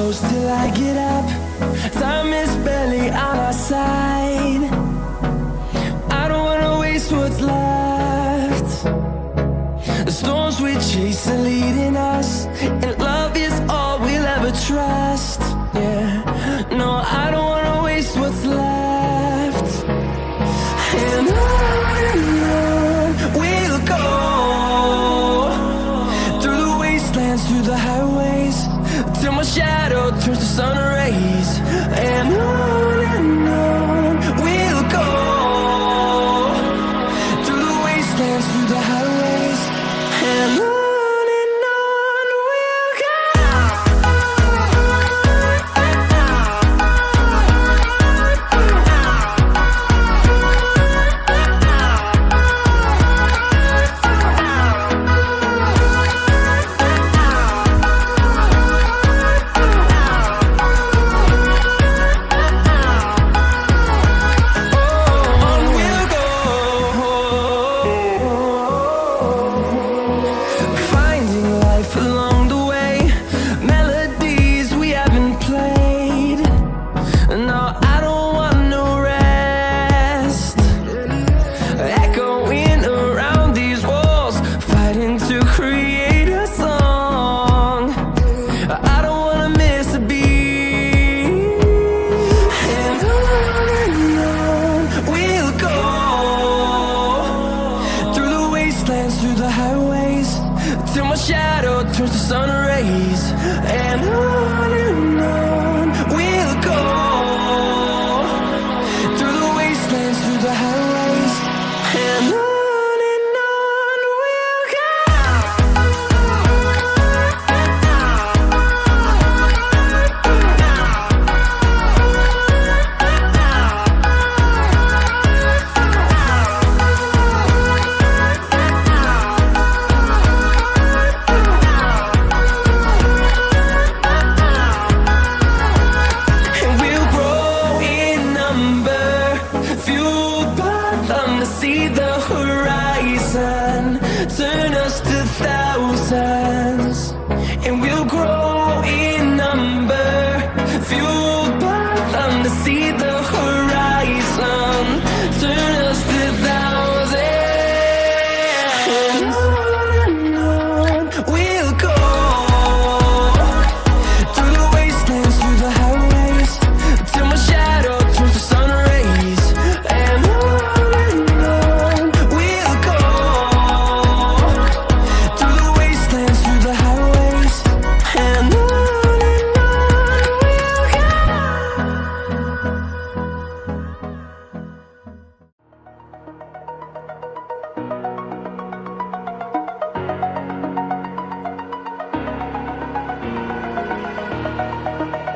close till I get up. Time is barely on our side. I don't wanna waste what's left. The storms we chase are leading us, and love is all we'll ever trust. Yeah, no, I don't wanna waste what's left. And on we'll go, through the wastelands, through the highways, till my shadow turns to sun rays. And on we'll go, through the wastelands, through the highways, and on we'll go. Through the highways, till my shadow turns to sun rays. And on we'll go, through the wastelands, through the highways, and on we'll go. See the horizon, turn us to thousands, and we'll grow in number, fueled by them to see the horizon, turn us to thousands. And on we'll go, through the wastelands, through the highways, till my shadow turns to sun rays. And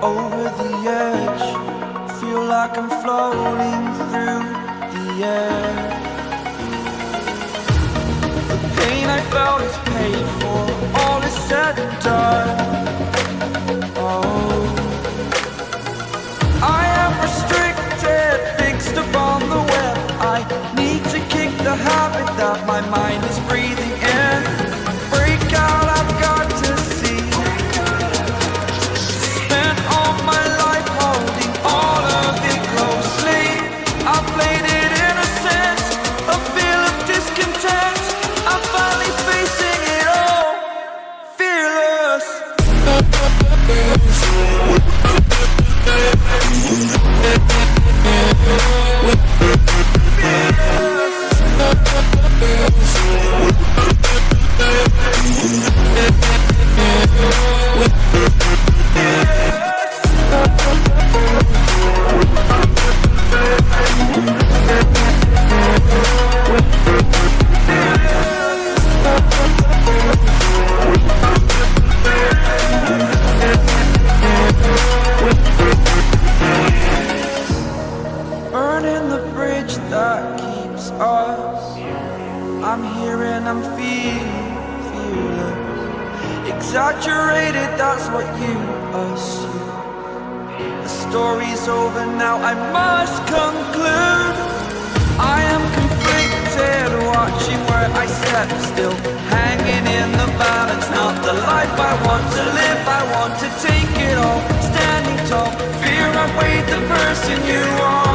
over the edge, feel like I'm floating through the air. The pain I felt is paid for, all is said and done. Oh, I am restricted, fixed upon the web. I need to kick the habit that my mind is breathing in. Break out, I've got to see. I'm here and I'm fearless. Exaggerated, that's what you assume. The story's over now, I must conclude. I am conflicted, watching where I step still, hanging in the balance. Not the life I want to live, I want to take it all. Standing tall, fear I've weighed the person you are.